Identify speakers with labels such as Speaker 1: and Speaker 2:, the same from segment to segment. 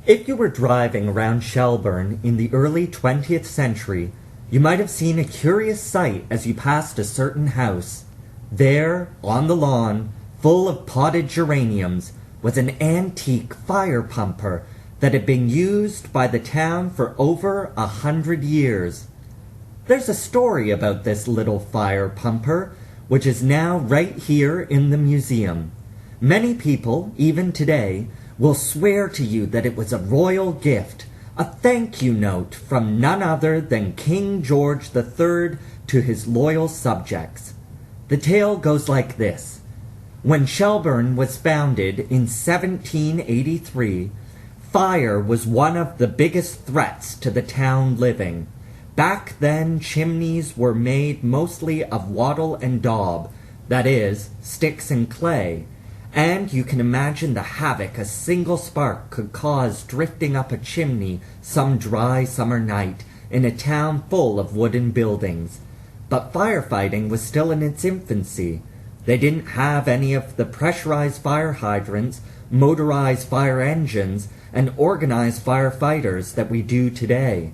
Speaker 1: If you were driving around Shelburne in the early 20th century, you might have seen a curious sight as you passed a certain house. There, on the lawn, full of potted geraniums, was an antique fire pumper that had been used by the town for over 100 years. There's a story about this little fire pumper, which is now right here in the museum. Many people, even today, will swear to you that it was a royal gift, a thank you note from none other than King George III to his loyal subjects. The tale goes like this. When Shelburne was founded in 1783, fire was one of the biggest threats to the town living. Back then, chimneys were made mostly of wattle and daub, that is, sticks and clay, and you can imagine the havoc a single spark could cause drifting up a chimney some dry summer night in a town full of wooden buildings. But firefighting was still in its infancy. They didn't have any of the pressurized fire hydrants, motorized fire engines, and organized firefighters that we do today.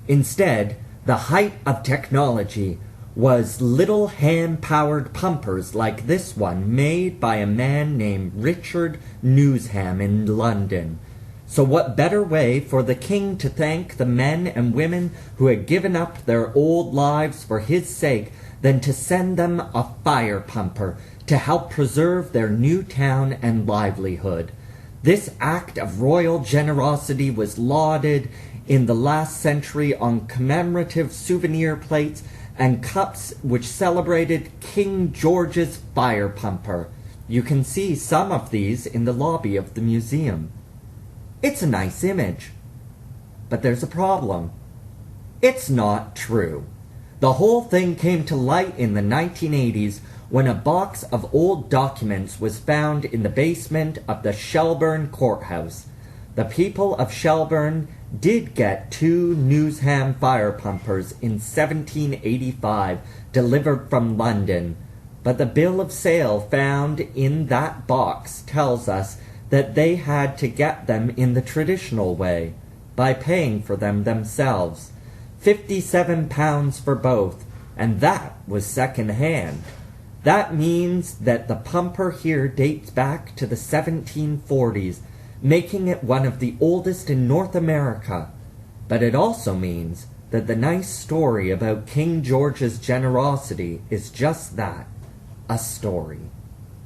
Speaker 1: Instead, the height of technology was little hand-powered pumpers like this one made by a man named Richard Newsham in London. So what better way for the king to thank the men and women who had given up their old lives for his sake than to send them a fire pumper to help preserve their new town and livelihood. This act of royal generosity was lauded in the last century on commemorative souvenir plates and cups which celebrated King George's fire pumper. You can see some of these in the lobby of the museum. It's a nice image, but there's a problem. It's not true. The whole thing came to light in the 1980s when a box of old documents was found in the basement of the Shelburne courthouse. The people of Shelburne did get 2 Newsham fire pumpers in 1785 delivered from London, but the bill of sale found in that box tells us that they had to get them in the traditional way, by paying for them themselves. £57 for both, and that was second-hand. That means that the pumper here dates back to the 1740s, making it one of the oldest in North America. But it also means that the nice story about King George's generosity is just that, a story.